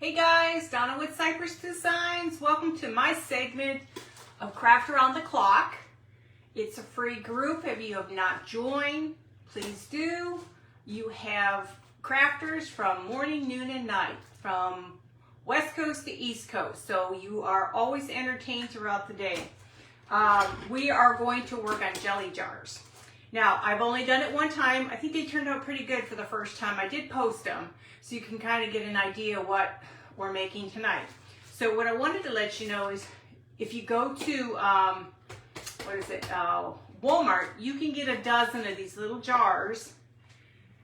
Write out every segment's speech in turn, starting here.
Hey guys, Donna with Cypress Designs. Welcome to my segment of Craft Around the Clock. It's a free group. If you have not joined, please do. You have crafters from morning, noon, and night, from West Coast to East Coast. So you are always entertained throughout the day. We are going to work on jelly jars. Now, I've only done it one time. I think they turned out pretty good for the first time. I did post them, so you can kind of get an idea what we're making tonight. So what I wanted to let you know is, if you go to, Walmart, you can get a dozen of these little jars.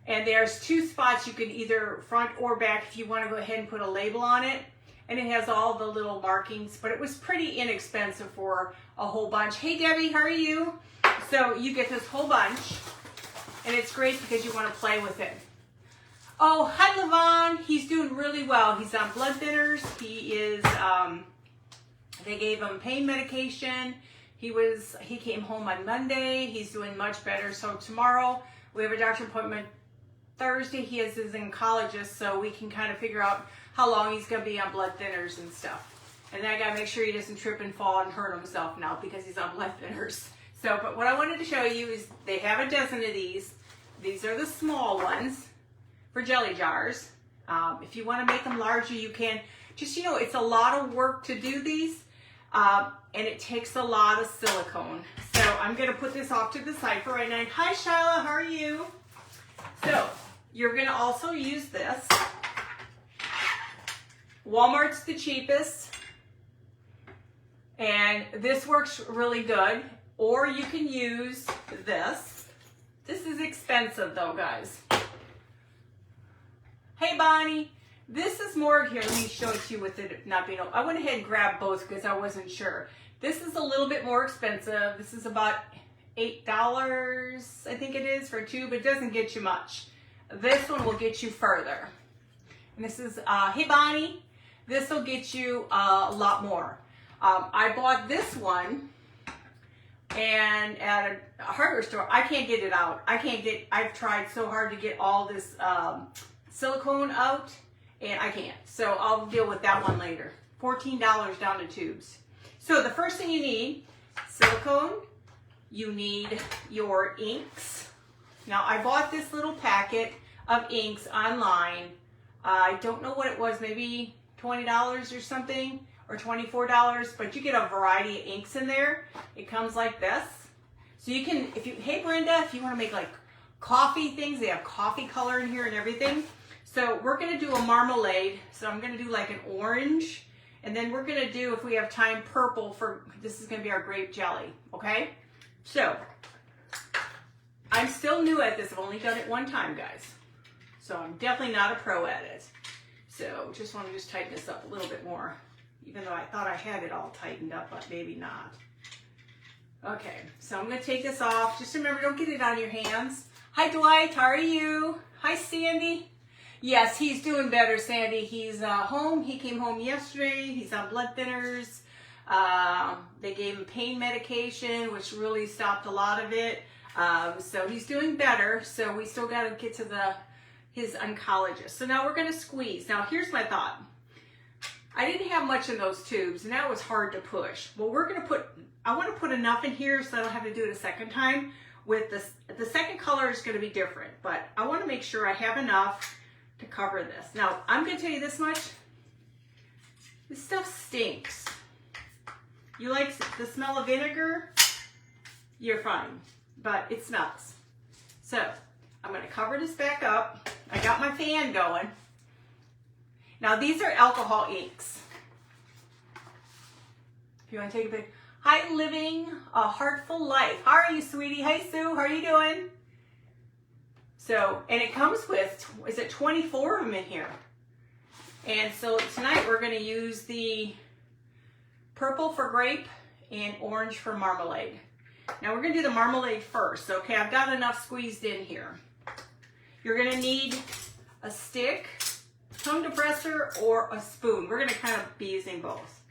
And there's two spots you can either front or back if you want to go ahead and put a label on it. And it has all the little markings, but it was pretty inexpensive for a whole bunch. Hey Debbie, how are you? So you get this whole bunch, and it's great because you want to play with it. Oh, hi Levon. He's doing really well. He's on blood thinners. He is, they gave him pain medication. He came home on Monday. He's doing much better. So tomorrow we have a doctor appointment. Thursday he has his oncologist, so we can kind of figure out how long he's going to be on blood thinners and stuff. And then I got to make sure he doesn't trip and fall and hurt himself now because he's on blood thinners. So, but what I wanted to show you is they have a dozen of these. These are the small ones for jelly jars. If you want to make them larger, you can. Just, it's a lot of work to do these, and it takes a lot of silicone. So I'm going to put this off to the side for right now. Hi, Shyla, how are you? So you're going to also use this. Walmart's the cheapest, and this works really good. Or you can use this. This is expensive though, guys. Hey Bonnie, this is more, here, let me show it to you with it not being, I went ahead and grabbed both because I wasn't sure. This is a little bit more expensive. This is about $8, I think it is, for a tube. It doesn't get you much. This one will get you further. And this is, hey Bonnie, this will get you a lot more. I bought this one, and at a hardware store, I can't get it out. I've tried so hard to get all this silicone out, and I can't. So I'll deal with that one later. $14 down to tubes. So the first thing you need, silicone. You need your inks. Now I bought this little packet of inks online. I don't know what it was, maybe $20 or something, or $24, but you get a variety of inks in there. It comes like this. So you can, hey Brenda, if you want to make like coffee things, they have coffee color in here and everything. So we're going to do a marmalade. So I'm going to do like an orange, and then we're going to do, if we have time, purple for, this is going to be our grape jelly, okay? So I'm still new at this. I've only done it one time, guys. So I'm definitely not a pro at it. So just want to just tighten this up a little bit more, even though I thought I had it all tightened up, but maybe not. Okay, so I'm going to take this off. Just remember, don't get it on your hands. Hi, Dwight. How are you? Hi, Sandy. Yes, he's doing better, Sandy. He's home. He came home yesterday. He's on blood thinners. They gave him pain medication, which really stopped a lot of it. So he's doing better. So we still got to get to his oncologist. So now we're going to squeeze. Now, here's my thought. I didn't have much in those tubes, and that was hard to push. Well, I want to put enough in here so I don't have to do it a second time. With this, the second color is going to be different, but I want to make sure I have enough to cover this. Now, I'm going to tell you this much. This stuff stinks. You like the smell of vinegar? You're fine, but it smells. So, I'm going to cover this back up. I got my fan going. Now, these are alcohol inks. If you want to take a pic. Hi, Living a Heartful Life. How are you, sweetie? Hi, Sue. How are you doing? So, and it comes with, is it 24 of them in here? And so tonight we're going to use the purple for grape and orange for marmalade. Now we're going to do the marmalade first. Okay, I've got enough squeezed in here. You're going to need a stick, tongue depressor, or a spoon. We're going to kind of be using both.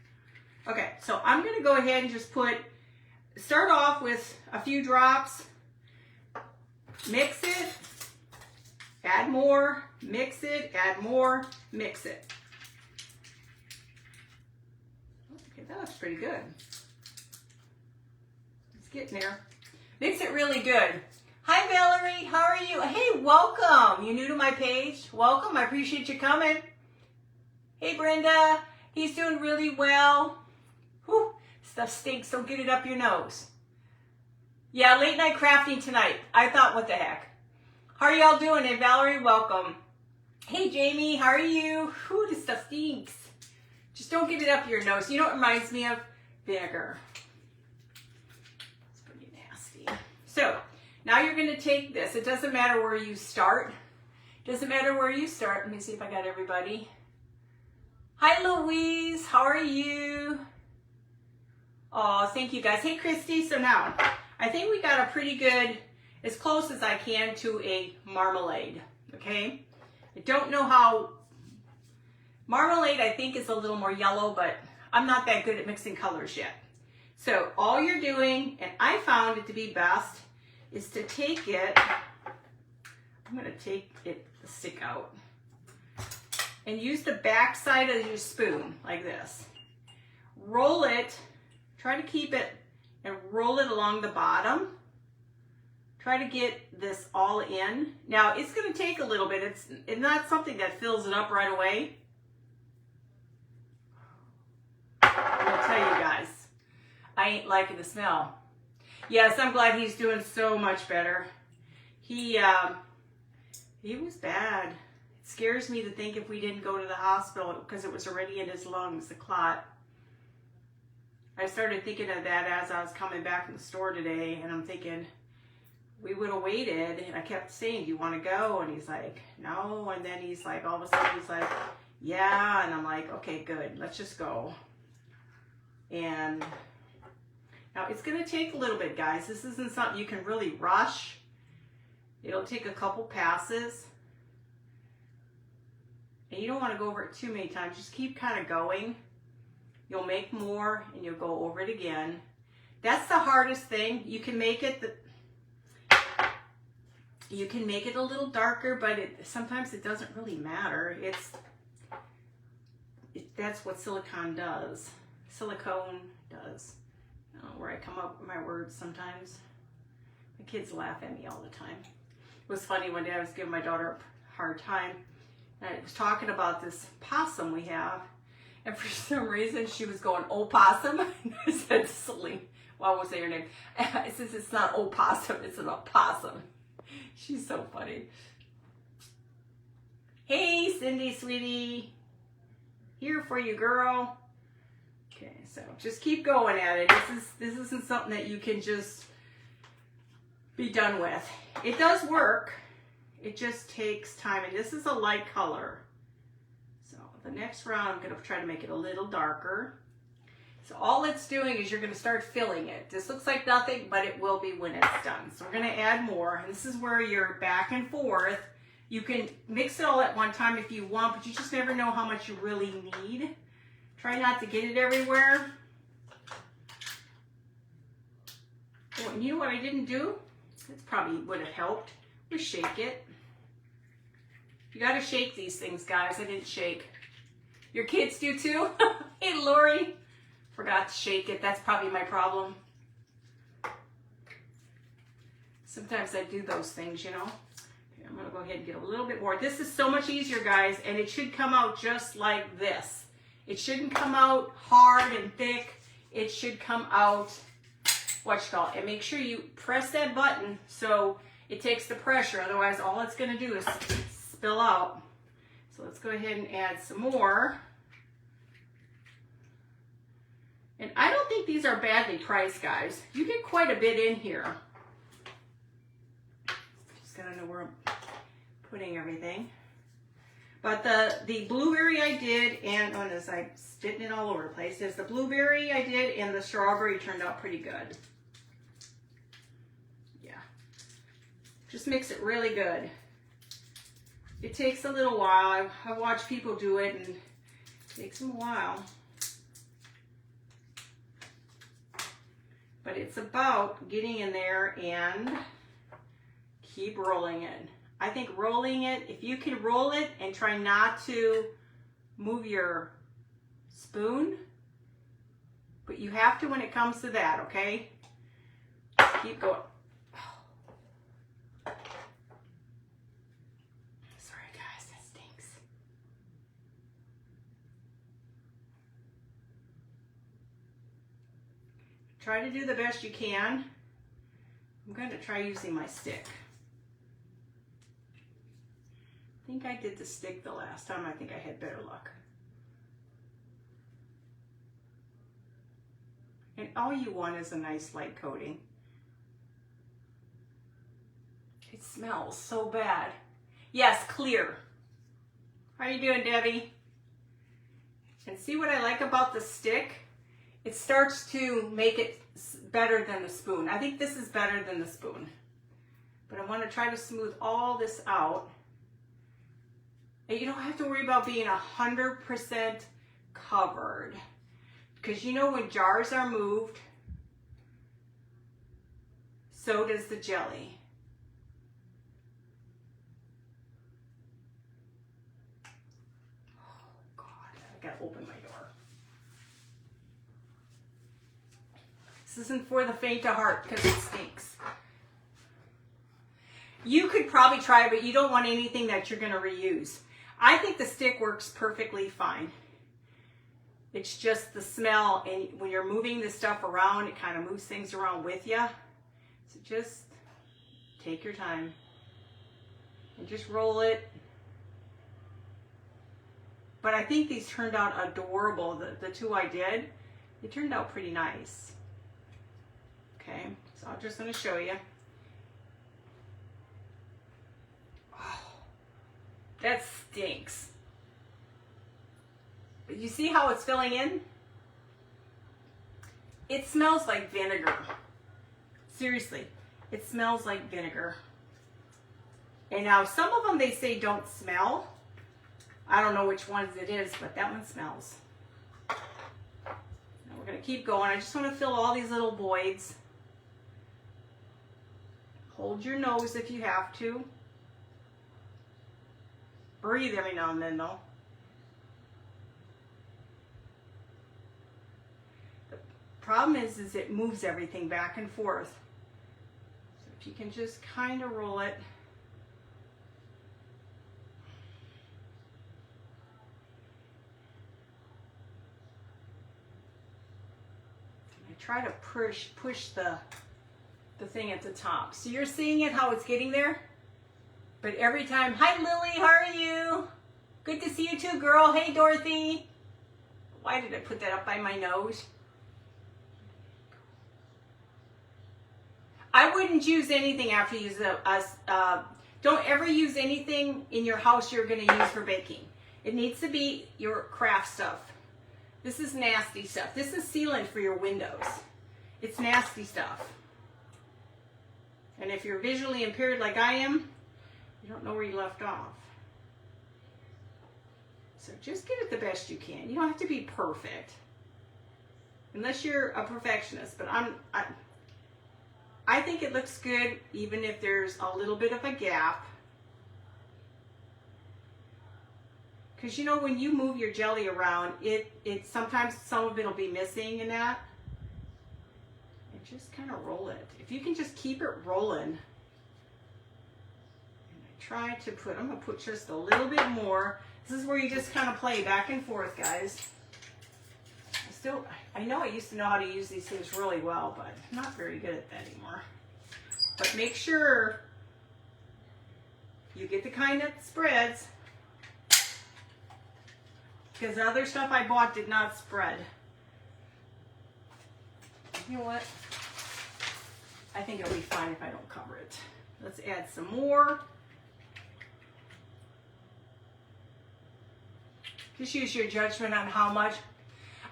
Okay, so I'm going to go ahead and just start off with a few drops, mix it, add more, mix it, add more, mix it. Okay, that looks pretty good. It's getting there. Makes it really good. Hi Valerie, how are you? Hey, welcome. You new to my page? Welcome, I appreciate you coming. Hey Brenda, he's doing really well. Whew, stuff stinks, don't get it up your nose. Yeah, late night crafting tonight. I thought, what the heck. How are y'all doing? And Valerie, welcome. Hey Jamie, how are you? Whew, this stuff stinks. Just don't get it up your nose. You know what it reminds me of? Vinegar. It's pretty nasty. So, now you're going to take this. It doesn't matter where you start. Doesn't matter where you start. Let me see if I got everybody. Hi Louise, how are you? Oh, thank you guys. Hey Christy, so now, I think we got a pretty good, as close as I can to a marmalade, okay? I don't know how, marmalade I think is a little more yellow, but I'm not that good at mixing colors yet. So all you're doing, and I found it to be best, is to take it, I'm gonna take it, the stick out, and use the back side of your spoon, like this. Roll it, try to keep it, and roll it along the bottom. Try to get this all in. Now, it's gonna take a little bit. It's not something that fills it up right away. I'm gonna tell you guys, I ain't liking the smell. Yes, I'm glad he's doing so much better. He was bad. It scares me to think if we didn't go to the hospital because it was already in his lungs, the clot. I started thinking of that as I was coming back from the store today, and I'm thinking, we would have waited, and I kept saying, do you want to go? And he's like, no, and then he's like, all of a sudden he's like, yeah, and I'm like, okay, good, let's just go. And now it's going to take a little bit, guys. This isn't something you can really rush. It'll take a couple passes, and you don't want to go over it too many times. Just keep kind of going. You'll make more, and you'll go over it again. That's the hardest thing. You can make it you can make it a little darker, but sometimes it doesn't really matter. That's what silicone does. Silicone does. I don't know where I come up with my words sometimes. The kids laugh at me all the time. It was funny one day I was giving my daughter a hard time, and I was talking about this possum we have, and for some reason she was going, opossum. I said, Celine, what was her name? I said, it's not opossum, it's an opossum. She's so funny. Hey, Cindy, sweetie. Here for you, girl. Okay, so just keep going at it. This isn't something that you can just be done with. It does work. It just takes time, and this is a light color. So the next round, I'm going to try to make it a little darker. So all it's doing is you're going to start filling it. This looks like nothing, but it will be when it's done. So we're going to add more, and this is where you're back and forth. You can mix it all at one time if you want, but you just never know how much you really need. Try not to get it everywhere. Oh, and you know what I didn't do? This probably would have helped. We shake it. You got to shake these things, guys. I didn't shake. Your kids do too? Hey, Lori. Forgot to shake it. That's probably my problem. Sometimes I do those things, you know. Okay, I'm going to go ahead and get a little bit more. This is so much easier, guys, and it should come out just like this. It shouldn't come out hard and thick. It should come out, what you call it, and make sure you press that button so it takes the pressure. Otherwise, all it's going to do is spill out. So let's go ahead and add some more. And I don't think these are badly priced, guys. You get quite a bit in here. Just gotta know where I'm putting everything. But the blueberry I did, and on this, I'm spitting it all over the place. There's the blueberry I did, and the strawberry turned out pretty good. Yeah. Just mix it really good. It takes a little while. I've watched people do it, and it takes them a while. But it's about getting in there and keep rolling it. I think rolling it, if you can roll it and try not to move your spoon, But you have to when it comes to that, okay? Keep going. Sorry guys, that stinks. Try to do the best you can. I'm going to try using my stick. I think I did the stick the last time. I think I had better luck. And all you want is a nice light coating. It smells so bad. Yes, clear. How are you doing, Debbie? And see what I like about the stick? It starts to make it better than the spoon. I think this is better than the spoon. But I want to try to smooth all this out. And you don't have to worry about being 100% covered. Because you know when jars are moved, so does the jelly. Oh God, I gotta open my door. This isn't for the faint of heart because it stinks. You could probably try it, but you don't want anything that you're gonna reuse. I think the stick works perfectly fine. It's just the smell, and when you're moving this stuff around, it kind of moves things around with you. So just take your time and just roll it. But I think these turned out adorable. The two I did, they turned out pretty nice. Okay, so I'm just going to show you. Oh, that stinks. But you see how it's filling in? It smells like vinegar. Seriously, it smells like vinegar. And now some of them they say don't smell. I don't know which ones it is, but that one smells. Now we're going to keep going. I just want to fill all these little voids. Hold your nose if you have to. Breathe every now and then though. Problem is it moves everything back and forth. So if you can just kind of roll it. And I try to push the thing at the top. So you're seeing it, how it's getting there? But every time, hi Lily, how are you? Good to see you too, girl. Hey Dorothy. Why did I put that up by my nose? I wouldn't use anything after you use don't ever use anything in your house you're going to use for baking. It needs to be your craft stuff. This is nasty stuff. This is sealant for your windows. It's nasty stuff. And if you're visually impaired like I am, you don't know where you left off. So just get it the best you can. You don't have to be perfect. Unless you're a perfectionist. But I think it looks good even if there's a little bit of a gap. Because you know when you move your jelly around, it sometimes some of it will be missing in that. And just kind of roll it. If you can just keep it rolling. And I try to put, I'm going to put just a little bit more. This is where you just kind of play back and forth, guys. I know I used to know how to use these things really well, but I'm not very good at that anymore. But make sure you get the kind that spreads, because the other stuff I bought did not spread. You know what? I think it'll be fine if I don't cover it. Let's add some more. Just use your judgment on how much.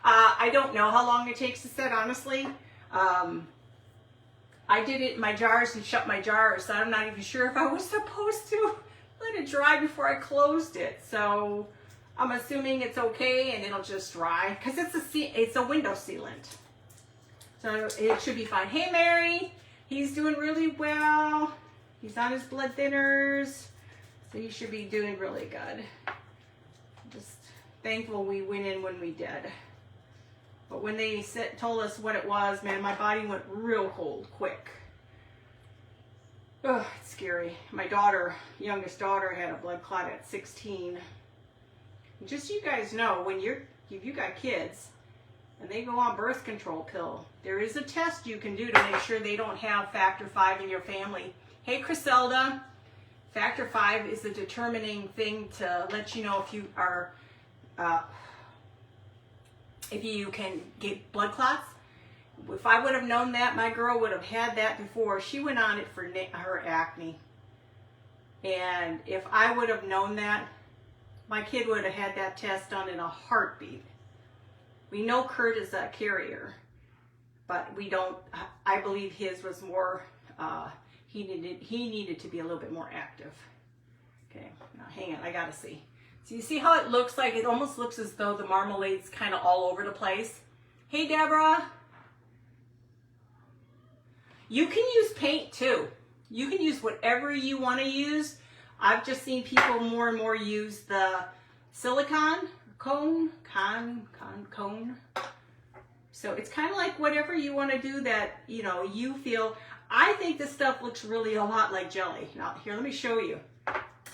I don't know how long it takes to set, honestly. I did it in my jars and shut my jars, so I'm not even sure if I was supposed to let it dry before I closed it. So I'm assuming it's okay and it'll just dry because it's a window sealant. So it should be fine. Hey Mary, he's doing really well. He's on his blood thinners, so he should be doing really good. Just thankful we went in when we did. But when they told us what it was, man, my body went real cold quick. Oh, it's scary. My daughter, youngest daughter, had a blood clot at 16. And just so you guys know, when if you got kids and they go on birth control pill, there is a test you can do to make sure they don't have factor V in your family. Hey, Criselda, factor V is the determining thing to let you know if you are, if you can get blood clots. If I would have known that, my girl would have had that before. She went on it for her acne. And if I would have known that, my kid would have had that test done in a heartbeat. We know Kurt is a carrier, but we don't, I believe his was more, he needed to be a little bit more active. Okay, now hang on, I gotta see. So you see how it looks like, it almost looks as though the marmalade's kind of all over the place. Hey, Deborah. You can use paint too. You can use whatever you want to use. I've just seen people more and more use the silicone cone. So it's kind of like whatever you want to do that, you know, you feel. I think this stuff looks really a lot like jelly. Now here, let me show you.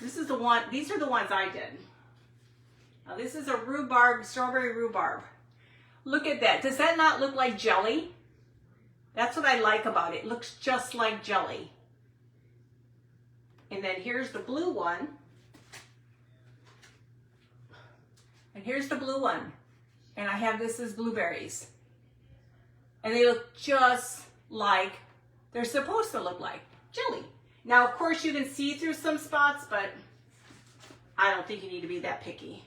This is the one, these are the ones I did. Now this is a rhubarb, strawberry rhubarb. Look at that. Does that not look like jelly? That's what I like about it. It looks just like jelly. And then here's the blue one. And here's the blue one. And I have this as blueberries. And they look just like they're supposed to look like jelly. Now, of course, you can see through some spots, but I don't think you need to be that picky.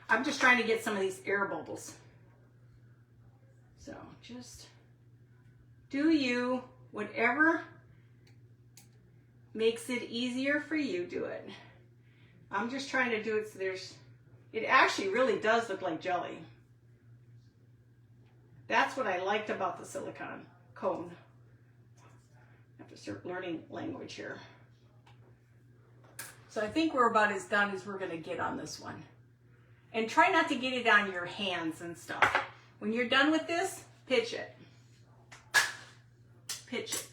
I'm just trying to get some of these air bubbles. So just do you, whatever makes it easier for you, do it. I'm just trying to do it so it actually really does look like jelly. That's what I liked about the silicone cone. I have to start learning language here. So I think we're about as done as we're gonna get on this one. And try not to get it on your hands and stuff. When you're done with this, pitch it. Pitch it.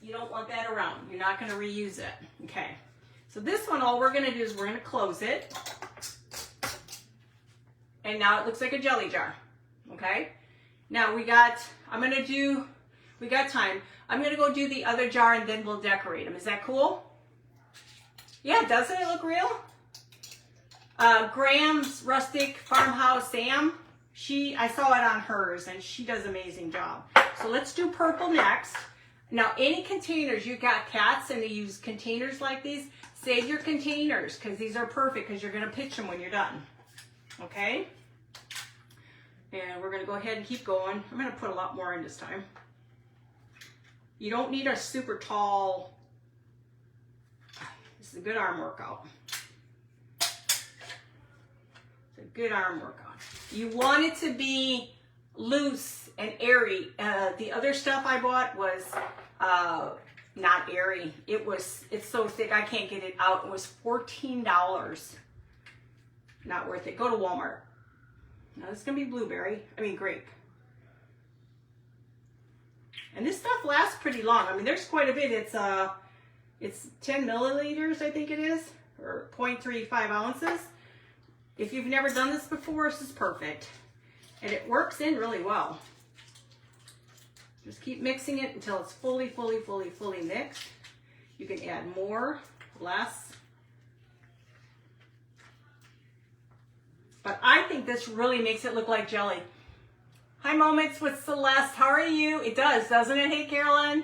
You don't want that around. You're not going to reuse it. Okay. So this one, all we're going to do is we're going to close it. And now it looks like a jelly jar. Okay. Now we got time. I'm going to go do the other jar and then we'll decorate them. Is that cool? Yeah, doesn't it look real? Graham's Rustic Farmhouse Sam. I saw it on hers and she does an amazing job. So let's do purple next. Now any containers, you got cats and they use containers like these, save your containers because these are perfect because you're going to pitch them when you're done. Okay? And we're going to go ahead and keep going. I'm going to put a lot more in this time. You don't need a super tall, this is a good arm workout. It's a good arm workout. You want it to be loose and airy. The other stuff I bought was not airy. It's so thick I can't get it out. It was $14. Not worth it. Go to Walmart. Now this is gonna be grape. And this stuff lasts pretty long. I mean, there's quite a bit. It's 10 milliliters, I think it is, or 0.35 ounces. If you've never done this before, this is perfect. And it works in really well. Just keep mixing it until it's fully mixed. You can add more, less. But I think this really makes it look like jelly. Hi, Moments with Celeste. How are you? It does, doesn't it? Hey, Carolyn.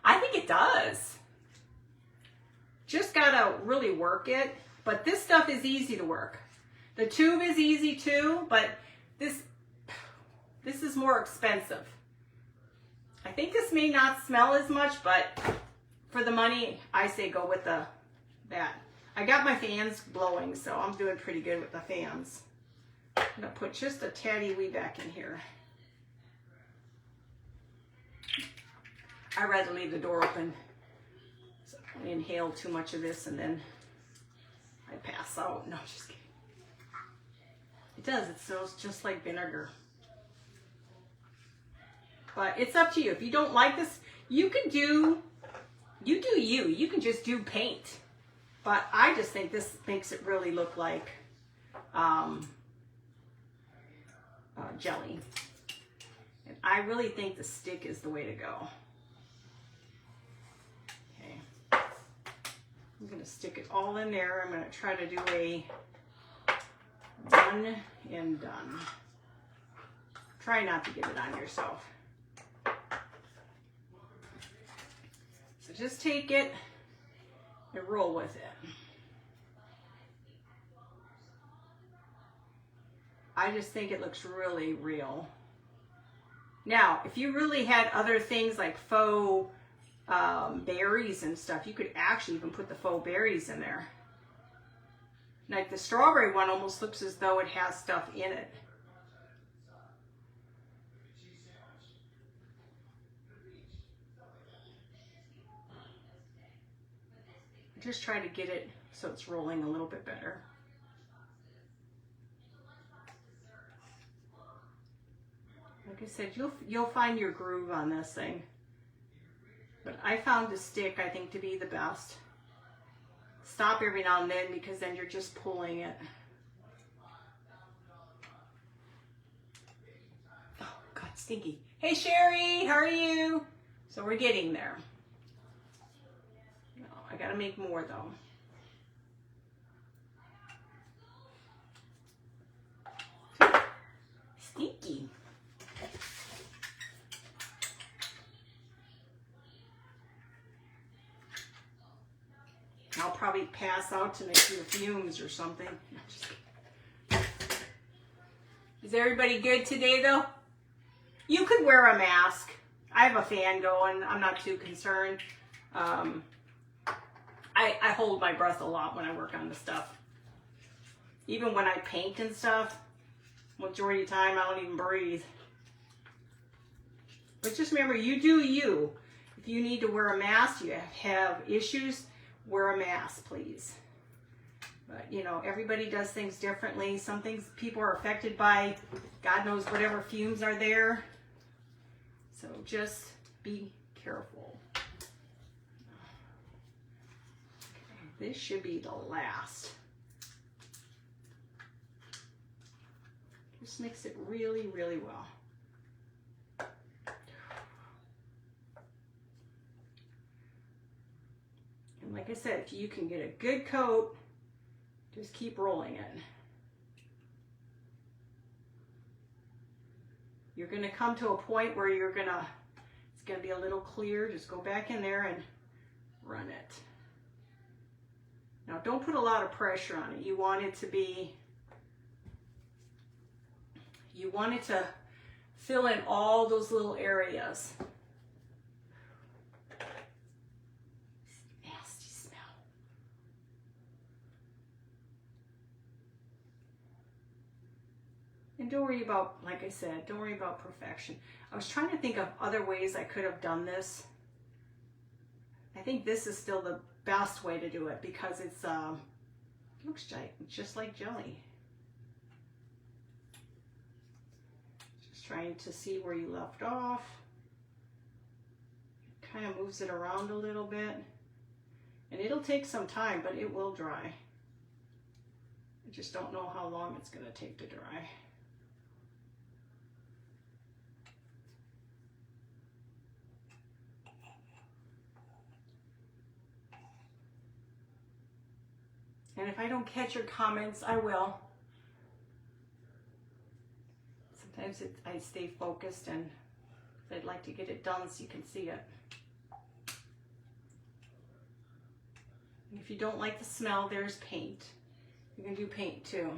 I think it does. Just gotta really work it. But this stuff is easy to work. The tube is easy too, but this is more expensive. I think this may not smell as much, but for the money, I say go with that. I got my fans blowing, so I'm doing pretty good with the fans. I'm gonna put just a tatty wee back in here. I'd rather leave the door open. So I inhale too much of this and then I pass out. No, just kidding. It does. It smells just like vinegar. But it's up to you. If you don't like this, you can do, you do you. You can just do paint. But I just think this makes it really look like jelly. And I really think the stick is the way to go. Okay. I'm going to stick it all in there. I'm going to try to do a one and done. Try not to get it on yourself. So just take it and roll with it. I just think it looks really real. Now, if you really had other things like faux berries and stuff, you could actually even put the faux berries in there. Like the strawberry one almost looks as though it has stuff in it. Just try to get it so it's rolling a little bit better. Like I said, you'll find your groove on this thing. But I found the stick, I think, to be the best. Stop every now and then because then you're just pulling it. Oh, God, stinky. Hey, Sherry, how are you? So we're getting there. No, I gotta make more though. Stinky. I'll probably pass out to make you fumes or something. Is everybody good today though? You could wear a mask. I have a fan going. I'm not too concerned. I hold my breath a lot when I work on this stuff. Even when I paint and stuff, majority of the time I don't even breathe. But just remember, you do you. If you need to wear a mask, you have issues, wear a mask, please. But, you know, everybody does things differently. Some things people are affected by, God knows, whatever fumes are there. So just be careful. Okay, this should be the last. Just mix it really, really well. And like I said, if you can get a good coat, just keep rolling it. You're gonna come to a point where it's gonna be a little clear. Just go back in there and run it. Now don't put a lot of pressure on it. You want it to fill in all those little areas. Nasty smell. And don't worry about, like I said, don't worry about perfection. I was trying to think of other ways I could have done this. I think this is still the best way to do it because it looks just like jelly. Just trying to see where you left off. Kind of moves it around a little bit. And it'll take some time, but it will dry. I just don't know how long it's going to take to dry. And if I don't catch your comments, I will. Sometimes I stay focused and I'd like to get it done so you can see it. And if you don't like the smell, there's paint. You can do paint too.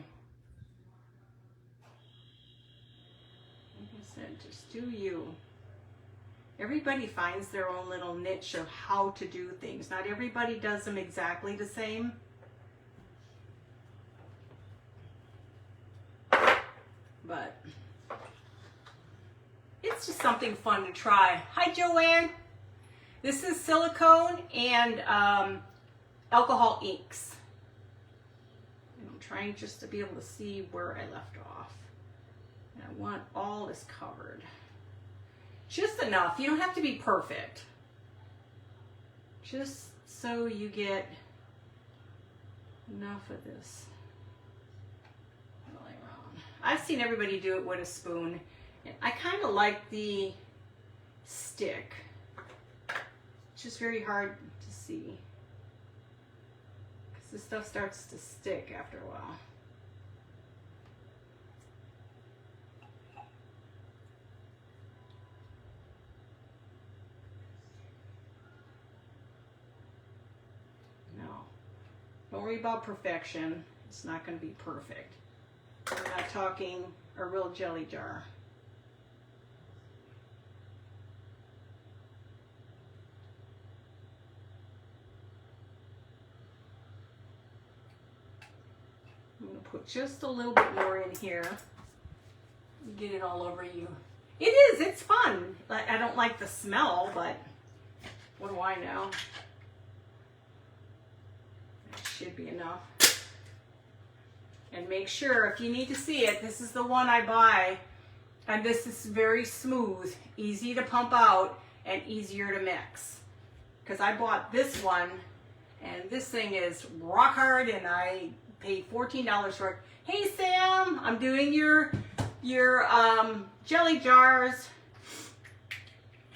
Like I said, just do you. Everybody finds their own little niche of how to do things. Not everybody does them exactly the same. But it's just something fun to try. Hi, Joanne. This is silicone and alcohol inks. And I'm trying just to be able to see where I left off. And I want all this covered. Just enough. You don't have to be perfect. Just so you get enough of this rolling around. I've seen everybody do it with a spoon. And I kind of like the stick. It's just very hard to see. Because this stuff starts to stick after a while. Don't worry about perfection. It's not going to be perfect. We're not talking a real jelly jar. I'm going to put just a little bit more in here. Get it all over you. It is. It's fun. I don't like the smell, but what do I know? Should be enough. And make sure, if you need to see it, this is the one I buy, and this is very smooth, easy to pump out, and easier to mix. Because I bought this one, and this thing is rock hard, and I paid $14 for it. Hey Sam, I'm doing your jelly jars.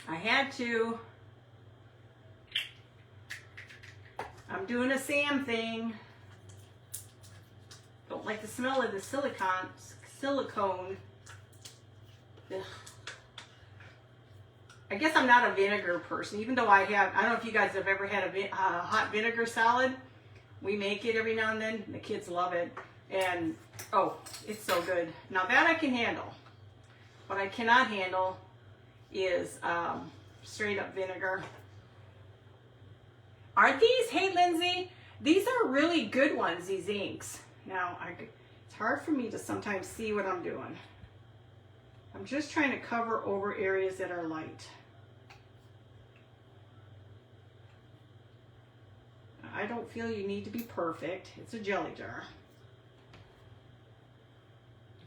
I had to. I'm doing a Sam thing. Don't like the smell of the silicone. Ugh. I guess I'm not a vinegar person, even though I don't know if you guys have ever had a hot vinegar salad. We make it every now and then. The kids love it. And, oh, it's so good. Now that I can handle. What I cannot handle is straight up vinegar. Aren't these? Hey, Lindsay, these are really good ones, these inks. Now, it's hard for me to sometimes see what I'm doing. I'm just trying to cover over areas that are light. I don't feel you need to be perfect. It's a jelly jar.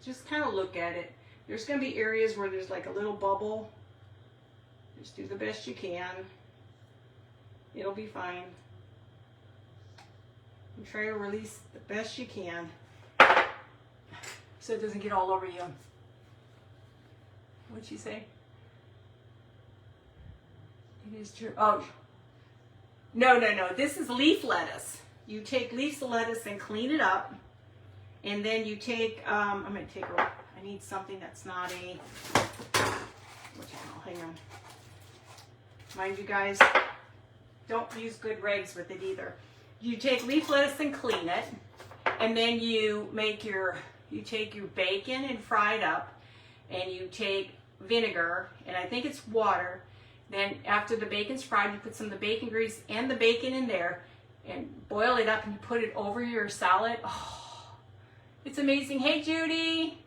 Just kind of look at it. There's going to be areas where there's like a little bubble. Just do the best you can. It'll be fine. And try to release the best you can so it doesn't get all over you. What'd she say? It is true. Oh, no. This is leaf lettuce. You take leaf lettuce and clean it up. And then you take, I'm going to take I need something that's not a, what you call, hang on. Mind you guys, don't use good rags with it either. You take leaf lettuce and clean it, and then you take your bacon and fry it up, and you take vinegar, and I think it's water. Then after the bacon's fried, you put some of the bacon grease and the bacon in there, and boil it up, and you put it over your salad. Oh, it's amazing. Hey, Judy.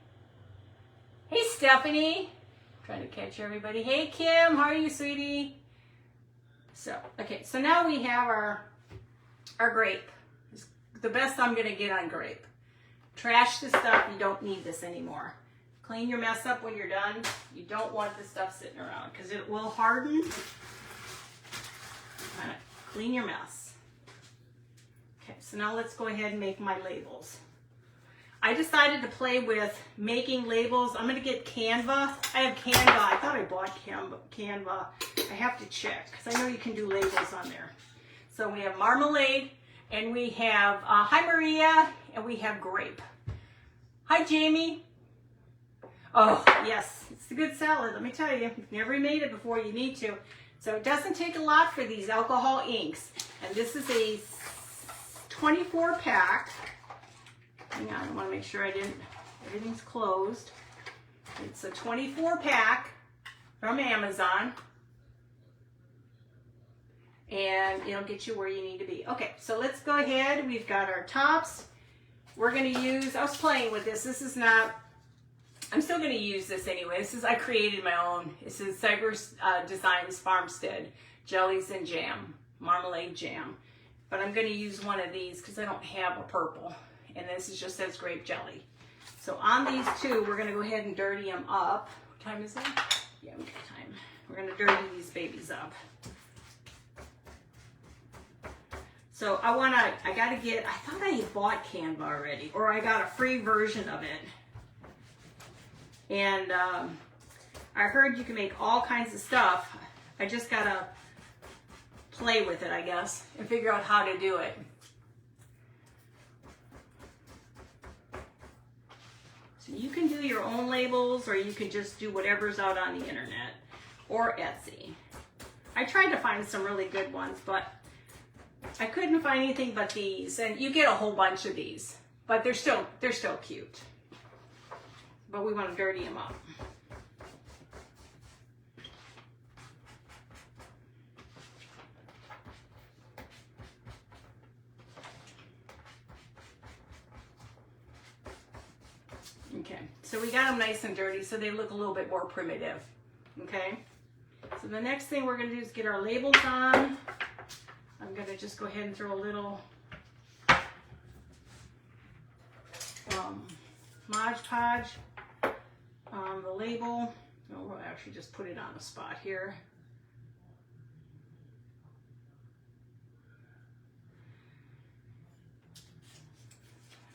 Hey, Stephanie. I'm trying to catch everybody. Hey, Kim. How are you, sweetie? So, okay, so now we have our grape. It's the best I'm going to get on grape. Trash this stuff. You don't need this anymore. Clean your mess up when you're done. You don't want this stuff sitting around because it will harden. All right, clean your mess. Okay, so now let's go ahead and make my labels. I decided to play with making labels. I'm going to get Canva. I have Canva. I thought I bought Canva. I have to check because I know you can do labels on there. So we have marmalade, and we have, hi Maria, and we have grape. Hi Jamie. Oh, yes, it's a good salad. Let me tell you, if you've never made it before, you need to. So it doesn't take a lot for these alcohol inks. And this is a 24 pack. Hang on, I want to make sure everything's closed. It's a 24 pack from Amazon. And it'll get you where you need to be. Okay, so let's go ahead. We've got our tops. We're going to use, I was playing with this. This is not, I'm still going to use this anyway. I created my own. This is Cyber's Designs Farmstead Jellies and Jam, Marmalade Jam. But I'm going to use one of these because I don't have a purple. and this is just says grape jelly. So on these two, we're gonna go ahead and dirty them up. What time is it? Yeah, we got time. We're gonna dirty these babies up. So I thought I had bought Canva already, or I got a free version of it. And I heard you can make all kinds of stuff. I just gotta play with it, I guess, and figure out how to do it. So you can do your own labels, or you can just do whatever's out on the internet or Etsy. I tried to find some really good ones, but I couldn't find anything but these. And you get a whole bunch of these, but they're still cute. But we want to dirty them up. Okay, so we got them nice and dirty so they look a little bit more primitive. Okay, so the next thing we're going to do is get our labels on. I'm going to just go ahead and throw a little Mod Podge on the label. No, we'll actually just put it on the spot here.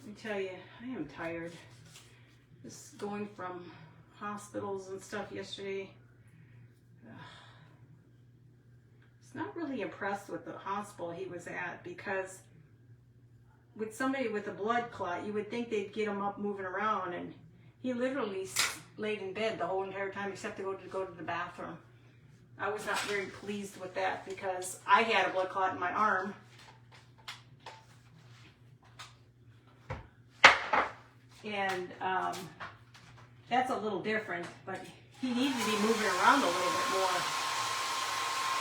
Let me tell you, I am tired. Just going from hospitals and stuff yesterday. Not really impressed with the hospital he was at, because with somebody with a blood clot, you would think they'd get him up moving around, and he literally laid in bed the whole entire time except to go to the bathroom. I was not very pleased with that because I had a blood clot in my arm. And that's a little different, but he needed to be moving around a little bit more.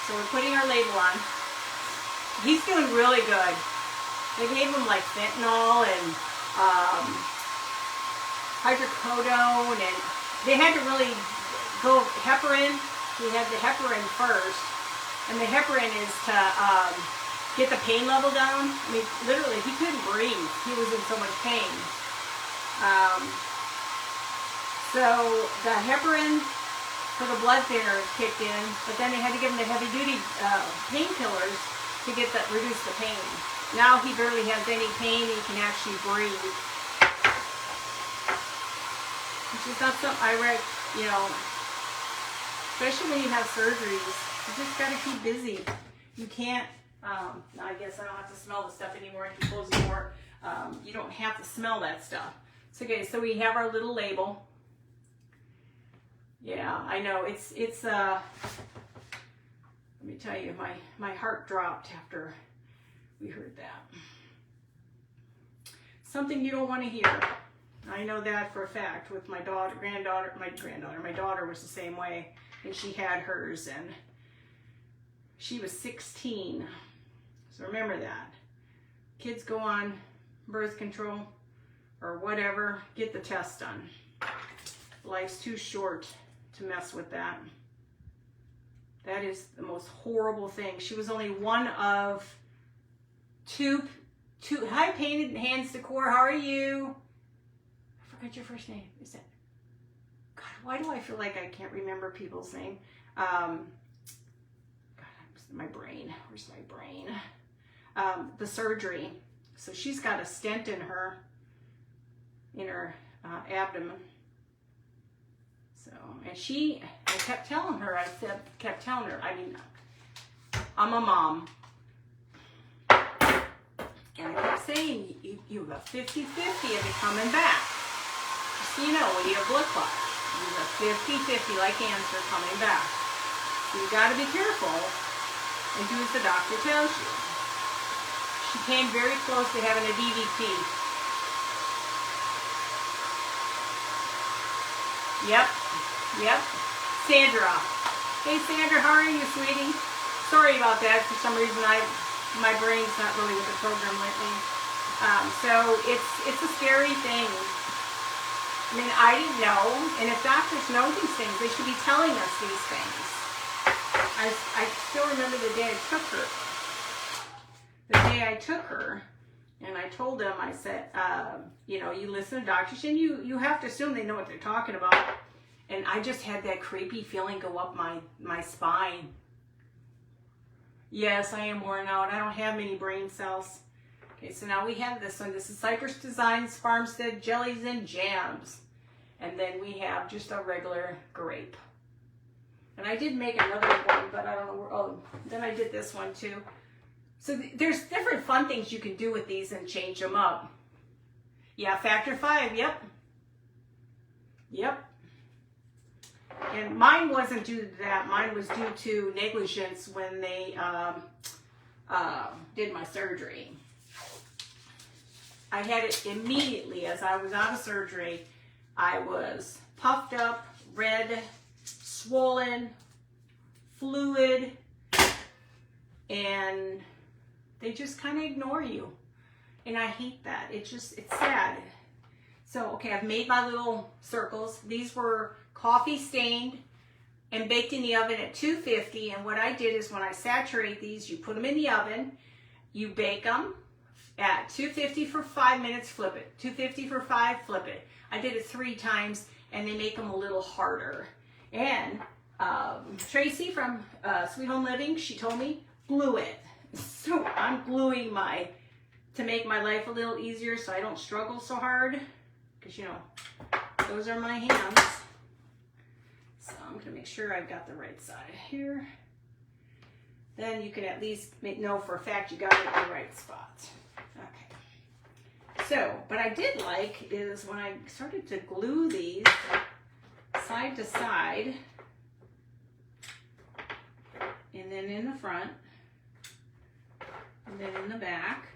So we're putting our label on. He's doing really good. They gave him like fentanyl and hydrocodone, and they had to really go heparin. He had the heparin first, and the heparin is to get the pain level down. I mean, literally, he couldn't breathe. He was in so much pain. So the heparin for the blood thinner kicked in, but then they had to give him the heavy-duty painkillers to reduce the pain. Now he barely has any pain. He can actually breathe, which is not something I read. You know, especially when you have surgeries, you just got to keep busy. You can't. I guess I don't have to smell the stuff anymore. If you close the door, you don't have to smell that stuff. So okay, so we have our little label. Yeah, I know, it's let me tell you, my heart dropped after we heard that. Something you don't want to hear. I know that for a fact with my daughter, my daughter was the same way, and she had hers, and she was 16. So remember that. Kids go on birth control or whatever, get the test done. Life's too short to mess with that. That is the most horrible thing. She was only one of two. Hi, Painted Hands Decor. How are you? I forgot your first name. Is that? God, why do I feel like I can't remember people's name? God, my brain. Where's my brain? The surgery. So she's got a stent in her abdomen. So, and I kept telling her, I mean, I'm a mom. And I kept saying, you have a 50-50 of it coming back. Just so you know, when you have blood clot, you have a 50-50 like cancer coming back. So you got to be careful and do as the doctor tells you. She came very close to having a DVT. Yep. Sandra. Hey Sandra, how are you, sweetie? Sorry about that. For some reason, my brain's not really with the program lately. So it's a scary thing. I mean, I didn't know, and if doctors know these things, they should be telling us these things. I still remember the day I took her. And I told them, I said, you know, you listen to doctors and you have to assume they know what they're talking about. And I just had that creepy feeling go up my spine. Yes, I am worn out. I don't have many brain cells. Okay, so now we have this one. This is Cypress Designs Farmstead Jellies and Jams. And then we have just a regular grape. And I did make another one, but I don't know where, oh, then I did this one too. So there's different fun things you can do with these and change them up. Yeah, factor 5, yep. Yep. And mine wasn't due to that. Mine was due to negligence when they did my surgery. I had it immediately as I was out of surgery. I was puffed up, red, swollen, fluid, and they just kind of ignore you. And I hate that. It's sad. So, okay, I've made my little circles. These were coffee stained and baked in the oven at 250. And what I did is when I saturate these, you put them in the oven, you bake them at 250 for 5 minutes, flip it. 250 for 5, flip it. I did it 3 times and they make them a little harder. And Tracy from Sweet Home Living, she told me, glue it. So I'm gluing to make my life a little easier so I don't struggle so hard. Because, you know, those are my hands. So I'm going to make sure I've got the right side here. Then you can at least know for a fact you got it in the right spot. Okay. So, what I did like is when I started to glue these side to side, and then in the front, and then in the back,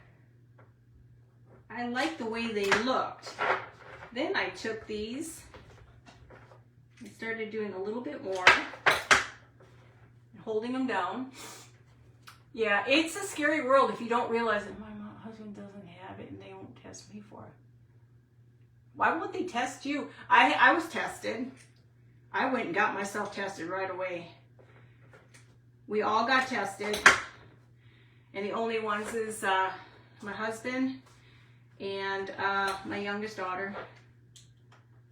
I liked the way they looked. Then I took these and started doing a little bit more, holding them down. Yeah, it's a scary world if you don't realize that my husband doesn't have it and they won't test me for it. Why won't they test you? I was tested. I went and got myself tested right away. We all got tested. And the only ones is my husband and my youngest daughter.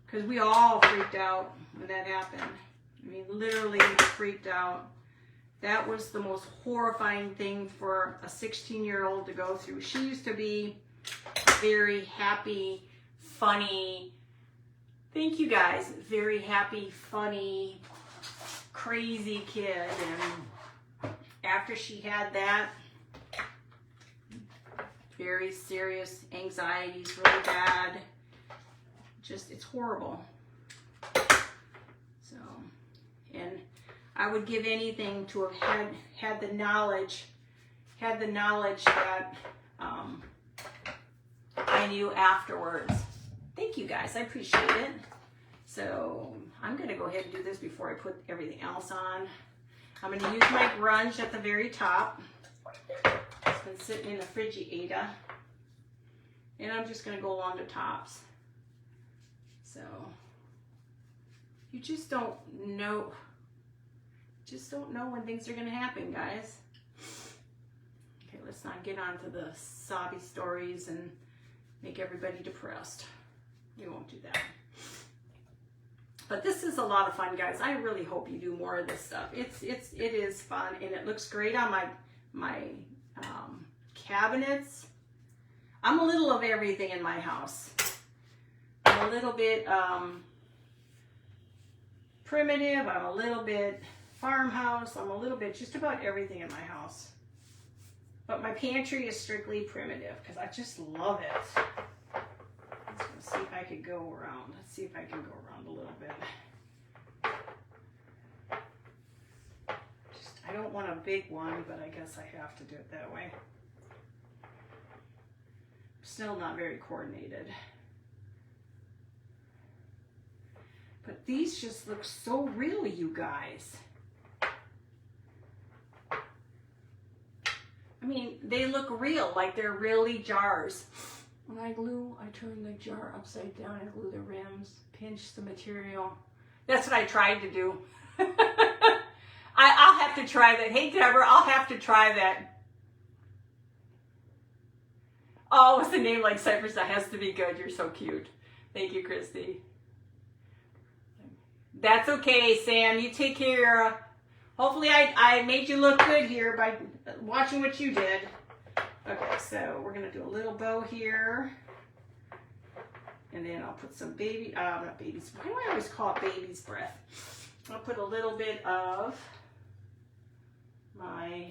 Because we all freaked out when that happened. I mean, literally freaked out. That was the most horrifying thing for a 16-year-old to go through. She used to be very happy, funny. Thank you guys. Very happy, funny, crazy kid. And after she had that, very serious anxieties, really bad. Just, it's horrible. So, and I would give anything to have had the knowledge that I knew afterwards. Thank you guys, I appreciate it. So I'm gonna go ahead and do this before I put everything else on. I'm gonna use my grunge at the very top. It's been sitting in the Frigidaire. And I'm just gonna go along the tops. So you just don't know when things are gonna happen, guys. Okay, let's not get onto the sobby stories and make everybody depressed. We won't do that. But this is a lot of fun, guys. I really hope you do more of this stuff. It is fun, and it looks great on my cabinets. I'm a little of everything in my house. I'm a little bit primitive. I'm a little bit farmhouse. I'm a little bit just about everything in my house. But my pantry is strictly primitive because I just love it. Let's see if I could go around. Let's see if I can go around a little bit. I don't want a big one, but I guess I have to do it that way. Still not very coordinated. But these just look so real, you guys. I mean, they look real, like they're really jars. When I glue, I turn the jar upside down and glue the rims, pinch the material. That's what I tried to do. I'll have to try that. Hey, Deborah, I'll have to try that. Oh, with a name like Cypress, that has to be good. You're so cute. Thank you, Christy. That's okay, Sam. You take care. Hopefully I made you look good here by watching what you did. Okay, so we're going to do a little bow here. And then I'll put some not baby's, why do I always call it baby's breath? I'll put a little bit of my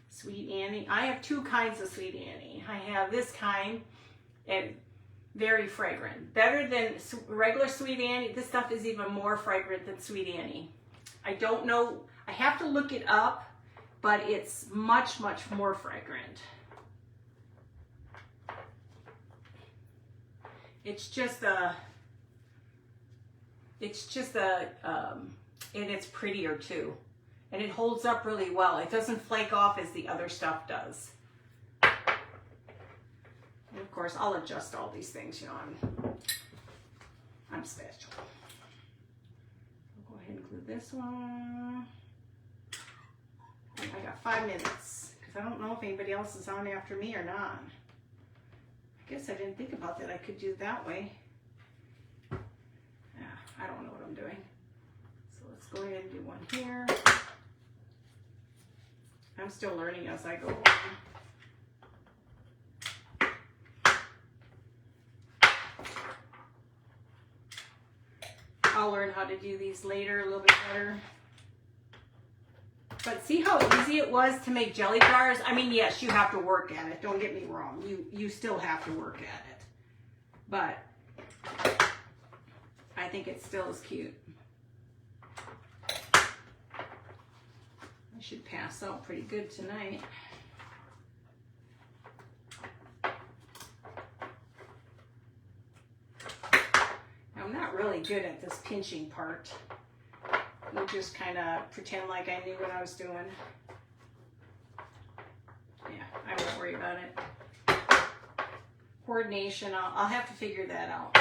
Sweet Annie. I have two kinds of Sweet Annie. I have this kind, and very fragrant. Better than regular Sweet Annie. This stuff is even more fragrant than Sweet Annie. I don't know, I have to look it up, but it's much, much more fragrant. And it's prettier too. And it holds up really well. It doesn't flake off as the other stuff does. And of course, I'll adjust all these things, you know, I'm special. I'll go ahead and glue this one. I got 5 minutes, because I don't know if anybody else is on after me or not. I guess I didn't think about that. I could do it that way. Yeah, I don't know what I'm doing. So let's go ahead and do one here. I'm still learning as I go along. I'll learn how to do these later a little bit better. But see how easy it was to make jelly jars? I mean, yes, you have to work at it. Don't get me wrong. You still have to work at it. But I think it still is cute. I should pass out pretty good tonight. I'm not really good at this pinching part. I'll just kind of pretend like I knew what I was doing. Yeah, I won't worry about it. Coordination, I'll have to figure that out.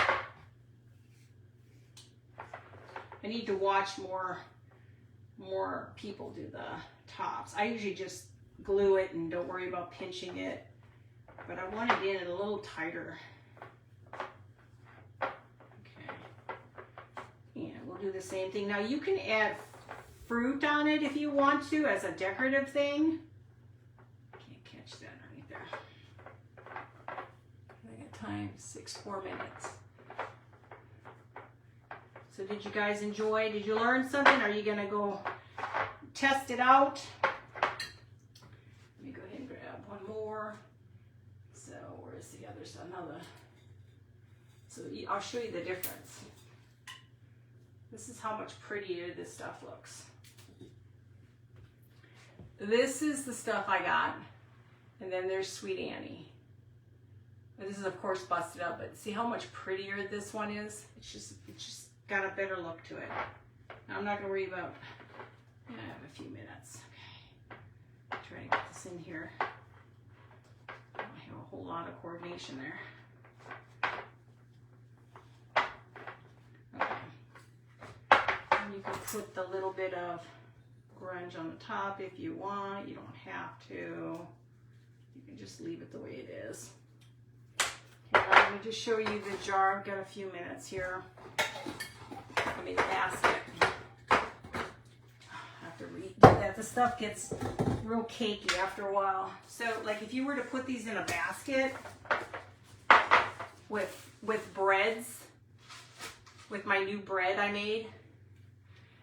I need to watch more people do the tops. I usually just glue it and don't worry about pinching it, but I want it in a little tighter. Okay, and we'll do the same thing. Now you can add fruit on it if you want to as a decorative thing. Can't catch that underneath there. I got time, 4 minutes. So did you guys enjoy? Did you learn something? Are you gonna go test it out? Let me go ahead and grab one more. So where's the other side? So I'll show you the difference. This is how much prettier this stuff looks. This is the stuff I got, and then there's Sweet Annie. This is of course busted up, but see how much prettier this one is? It's just got a better look to it. Now, I'm not gonna worry about, I have a few minutes. Okay, try to get this in here. I have a whole lot of coordination there. Okay, and you can put the little bit of grunge on the top if you want. You don't have to. You can just leave it the way it is. Okay, I'm gonna just show you the jar. I've got a few minutes here. I mean, the basket. I have to redo that. The stuff gets real cakey after a while. So, like, if you were to put these in a basket with breads, with my new bread I made,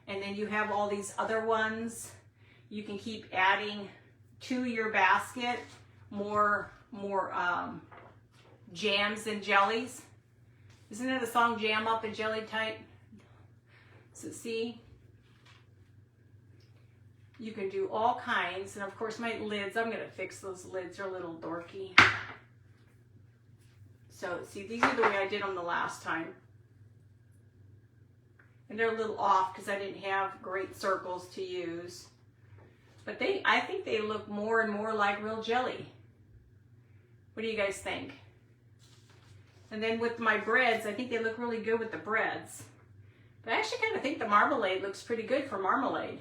and then you have all these other ones, you can keep adding to your basket more jams and jellies. Isn't it a song, Jam Up and Jelly Tight? So see, you can do all kinds. And of course my lids, I'm gonna fix those lids, they're a little dorky. So see, these are the way I did them the last time. And they're a little off because I didn't have great circles to use. But I think they look more and more like real jelly. What do you guys think? And then with my breads, I think they look really good with the breads. But I actually kind of think the marmalade looks pretty good for marmalade.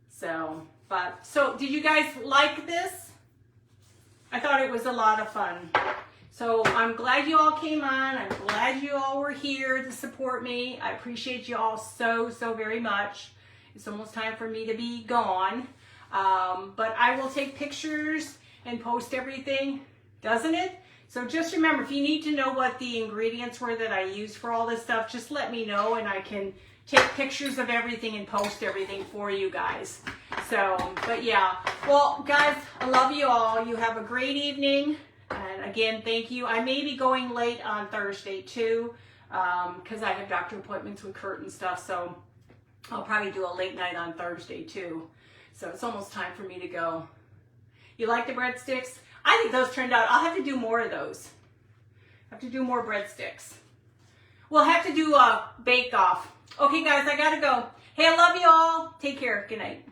So did you guys like this? I thought it was a lot of fun. So I'm glad you all came on. I'm glad you all were here to support me. I appreciate you all so, so very much. It's almost time for me to be gone. But I will take pictures and post everything, doesn't it? So just remember, if you need to know what the ingredients were that I used for all this stuff, just let me know and I can take pictures of everything and post everything for you guys. So, but yeah. Well, guys, I love you all. You have a great evening. And again, thank you. I may be going late on Thursday too, because I have doctor appointments with Kurt and stuff. So I'll probably do a late night on Thursday too. So it's almost time for me to go. You like the breadsticks? I think those turned out. I'll have to do more of those. I have to do more breadsticks. We'll have to do a bake off. Okay, guys, I gotta go. Hey, I love you all. Take care. Good night.